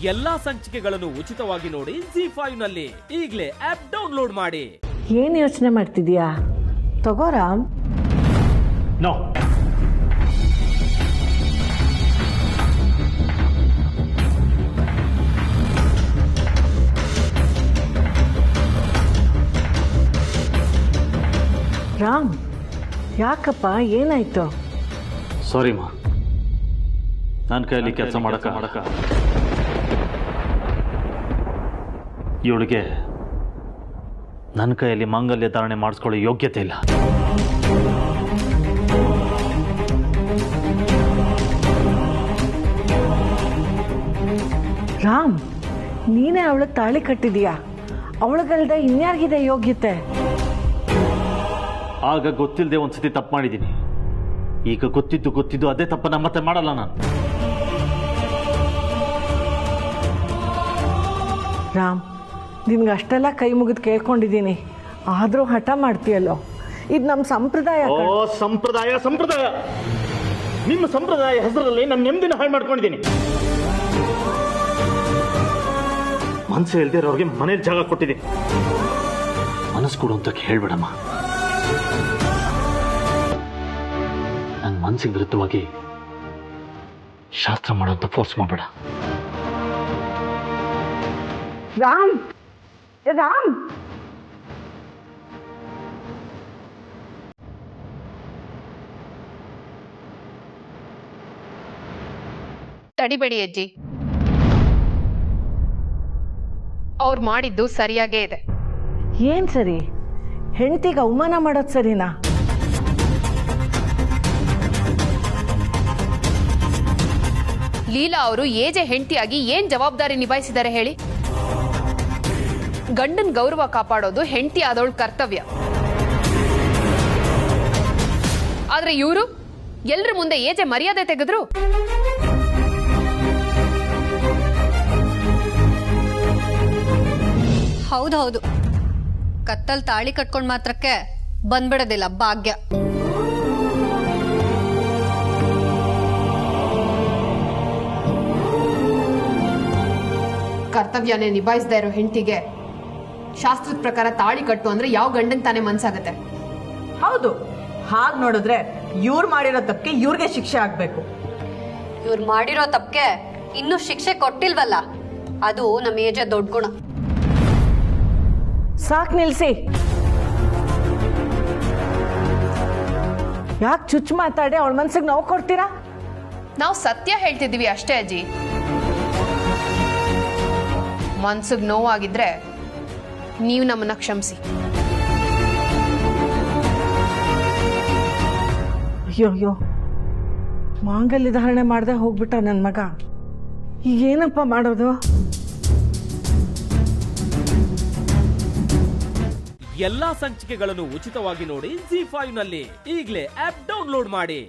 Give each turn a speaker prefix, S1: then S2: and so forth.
S1: ಎಲ್ಲಾ ಸಂಚಿಕೆಗಳನ್ನು ಉಚಿತವಾಗಿ ನೋಡಿ ZEE5 ನಲ್ಲಿ. ಈಗಲೇ ಆಪ್ ಡೌನ್ಲೋಡ್ ಮಾಡಿ.
S2: ಏನು ಯೋಚನೆ ಮಾಡ್ತಿದ್ಯಾ? ತಗೋ ರಾಮ್.
S3: ನೋ,
S2: ರಾಮ್, ಯಾಕಪ್ಪ, ಏನಾಯ್ತು?
S3: ಸಾರಿ ಮಾ, ನನ್ನ ಕೈಯಲ್ಲಿ ಕೆಲಸ ಮಾಡಕ ಇವಳಿಗೆ ನನ್ನ ಕೈಯಲ್ಲಿ ಮಾಂಗಲ್ಯ ಧಾರಣೆ ಮಾಡಿಸ್ಕೊಳ್ಳೋ ಯೋಗ್ಯತೆ ಇಲ್ಲ.
S2: ರಾಮ್, ನೀನೇ ಅವಳಿಗೆ ತಾಳಿ ಕಟ್ಟಿದೀಯಾ, ಅವಳಿಗಲ್ದೆ ಇನ್ಯಾರಿಗಿದೆ ಯೋಗ್ಯತೆ?
S3: ಆಗ ಗೊತ್ತಿಲ್ಲದೆ ಒಂದ್ಸತಿ ತಪ್ಪು ಮಾಡಿದ್ದೀನಿ. ಈಗ ಗೊತ್ತಿದ್ದು ಅದೇ ತಪ್ಪನ್ನ ಮತ್ತೆ ಮಾಡಲ್ಲ ನಾನು.
S2: ರಾಮ್, ನಿನ್ಗೆ ಅಷ್ಟೆಲ್ಲ ಕೈ ಮುಗಿದು ಕೇಳ್ಕೊಂಡಿದ್ದೀನಿ, ಆದರೂ ಹಠ ಮಾಡ್ತೀಯಲ್ಲೋ. ಇದು ನಮ್ಮ ಸಂಪ್ರದಾಯ.
S3: ಓ ಸಂಪ್ರದಾಯ ಸಂಪ್ರದಾಯ, ನಿಮ್ಮ ಸಂಪ್ರದಾಯ ಹೆಸರಲ್ಲಿ ನನ್ನ ನೆಮ್ಮದಿನ ಹಾಳು ಮಾಡ್ಕೊಂಡಿದ್ದೀನಿ. ಮನಸ್ಸು ಇಲ್ದೇ ಇರೋರಿಗೆ ಮನೇಲಿ ಜಾಗ ಕೊಟ್ಟಿದ್ದೀನಿ. ಮನಸ್ಸು ಕೊಡು ಅಂತ ಹೇಳ್ಬೇಡಮ್ಮ. ನನ್ನ ಮನಸ್ಸಿಗೆ ವಿರುದ್ಧವಾಗಿ ಶಾಸ್ತ್ರ ಮಾಡೋಂತ ಫೋರ್ಸ್ ಮಾಡಬೇಡ.
S2: ರಾಮ್, ರಾಮ್,
S4: ತಡಿಬೇಡಿ ಅಜ್ಜಿ, ಅವ್ರು ಮಾಡಿದ್ದು ಸರಿಯಾಗೇ ಇದೆ.
S2: ಏನ್ ಸರಿ? ಹೆಂಡತಿಗೆ ಅವಮಾನ ಮಾಡೋದು ಸರಿನಾ?
S4: ಲೀಲಾ ಅವರು ಏಜೆ ಹೆಂಡತಿಯಾಗಿ ಏನ್ ಜವಾಬ್ದಾರಿ ನಿಭಾಯಿಸಿದ್ದಾರೆ ಹೇಳಿ? ಗಂಡನ್ ಗೌರವ ಕಾಪಾಡೋದು ಹೆಂಡತಿ ಆದವಳ ಕರ್ತವ್ಯ. ಆದ್ರೆ ಇವರು ಎಲ್ರ ಮುಂದೆ ಏಜೆ ಮರ್ಯಾದೆ ತೆಗೆದ್ರು.
S5: ಹೌದೌದು, ಕತ್ತಲ್ ತಾಳಿ ಕಟ್ಕೊಂಡ್ ಮಾತ್ರಕ್ಕೆ ಬಂದ್ಬಿಡೋದಿಲ್ಲ ಭಾಗ್ಯ.
S4: ಕರ್ತವ್ಯನೇ ನಿಭಾಯಿಸದೇ ಇರೋ ಹೆಂಡತಿಗೆ ಶಾಸ್ತ್ರದ ಪ್ರಕಾರ ತಾಳಿ ಕಟ್ಟು ಅಂದ್ರೆ ಯಾವ ಗಂಡನ್ ತಾನೇ ಮನ್ಸಾಗತ್ತೆ?
S6: ಹೌದು, ಹಾಗೆ ನೋಡಿದ್ರೆ ಇವ್ರು ಮಾಡಿರೋ ತಪ್ಪಿಗೆ ಇವ್ರಿಗೆ ಶಿಕ್ಷೆ ಆಗ್ಬೇಕು.
S5: ಇವ್ರು ಮಾಡಿರೋ ತಪ್ಪಿಗೆ ಇನ್ನೂ ಶಿಕ್ಷೆ ಕೊಟ್ಟಿಲ್ವಲ್ಲ, ಅದು ನಮ್ಮ ಏಜೆ ದೊಡ್ಡ ಗುಣ.
S2: ಸಾಕ್ ನಿಲ್ಸಿ. ಯಾಕೆ ಚುಚ್ಚು ಮಾತಾಡಿ ಅವಳ ಮನ್ಸಿಗೆ ನೋವು ಕೊಡ್ತೀರಾ?
S4: ನಾವು ಸತ್ಯ ಹೇಳ್ತಿದೀವಿ ಅಷ್ಟೇ ಅಜ್ಜಿ. ಮನ್ಸಿಗೆ ನೋವಾಗಿದ್ರೆ ನೀವು ನಮ್ಮನ್ನ ಕ್ಷಮಿಸಿ.
S2: ಅಯ್ಯೋ, ಮಾಂಗಲ್ಯ ಧಾರಣೆ ಮಾಡದೆ ಹೋಗ್ಬಿಟ್ಟ ನನ್ನ ಮಗ. ಈಗೇನಪ್ಪ ಮಾಡೋದು?
S1: ಎಲ್ಲಾ ಸಂಚಿಕೆಗಳನ್ನು ಉಚಿತವಾಗಿ ನೋಡಿ ZEE5 ನಲ್ಲಿ. ಈಗಲೇ ಆಪ್ ಡೌನ್ಲೋಡ್ ಮಾಡಿ.